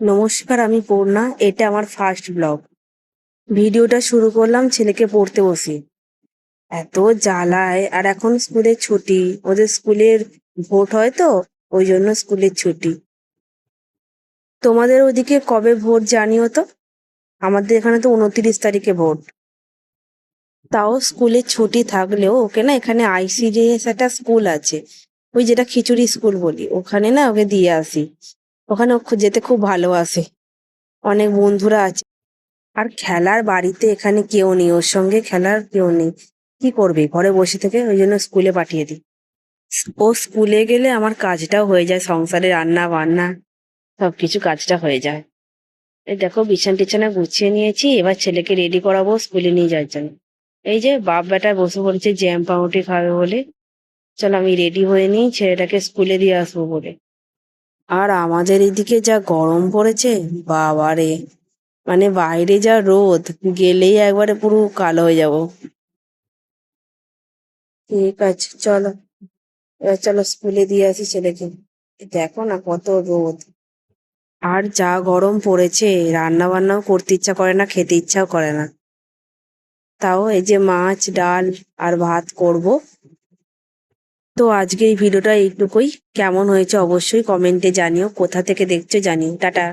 নমস্কার, আমি পূর্ণা। এটা আমার ফার্স্ট ব্লগ। ভিডিওটা শুরু করলাম ছেলেকে পড়তে বসে। এত জ্বালায়, আর এখন স্কুলের ছুটি। ওদের স্কুলের ভোট হয় তো, ওই জন্য স্কুলের ছুটি। তোমাদের ওদিকে কবে ভোট জানিও তো। আমাদের এখানে তো 29 তারিখে ভোট। তাও স্কুলের ছুটি থাকলেও ওকে না, এখানে আইসিডিএস একটা স্কুল আছে, ওই যেটা খিচুড়ি স্কুল বলি, ওখানে না ওকে দিয়ে আসি। ওখানে ও যেতে খুব ভালোবাসে, অনেক বন্ধুরা আছে। আর খেলার বাড়িতে এখানে কেউ নেই, ওর সঙ্গে খেলার কেউ নেই। কি করবে ঘরে বসে থেকে, ওই জন্য স্কুলে পাঠিয়ে দিই। ও স্কুলে গেলে আমার কাজটাও হয়ে যায়, সংসারে রান্না বান্না সবকিছু কাজটা হয়ে যায়। এই দেখো, বিছানা টিছানা গুছিয়ে নিয়েছি, এবার ছেলেকে রেডি করাবো স্কুলে নিয়ে যাওয়ার জন্য। এই যে বাপ বেটা বসে পড়েছে জ্যাম পাউরুটি খাবে বলে। চলো আমি রেডি হয়ে নিই, ছেলেটাকে স্কুলে দিয়ে আসবো বলে। আর আমাদের এদিকে যা গরম পড়েছে, বাবারে, মানে বাইরে যা রোদ, গেলেই একবারে পুরো কালো হয়ে যাব। ঠিক আছে, চলো এবার চলো স্কুলে দিয়ে আসি ছেলেকে। দেখো না কত রোদ, আর যা গরম পড়েছে, রান্না বান্নাও করতে ইচ্ছা করে না, খেতে ইচ্ছাও করে না। তাও এই যে মাছ ডাল আর ভাত করব। তো আজকে এই ভিডিওটা এইটুকুই। কেমন হয়েছে অবশ্যই কমেন্টে জানিও, কোথা থেকে দেখছো জানিও। টাটা।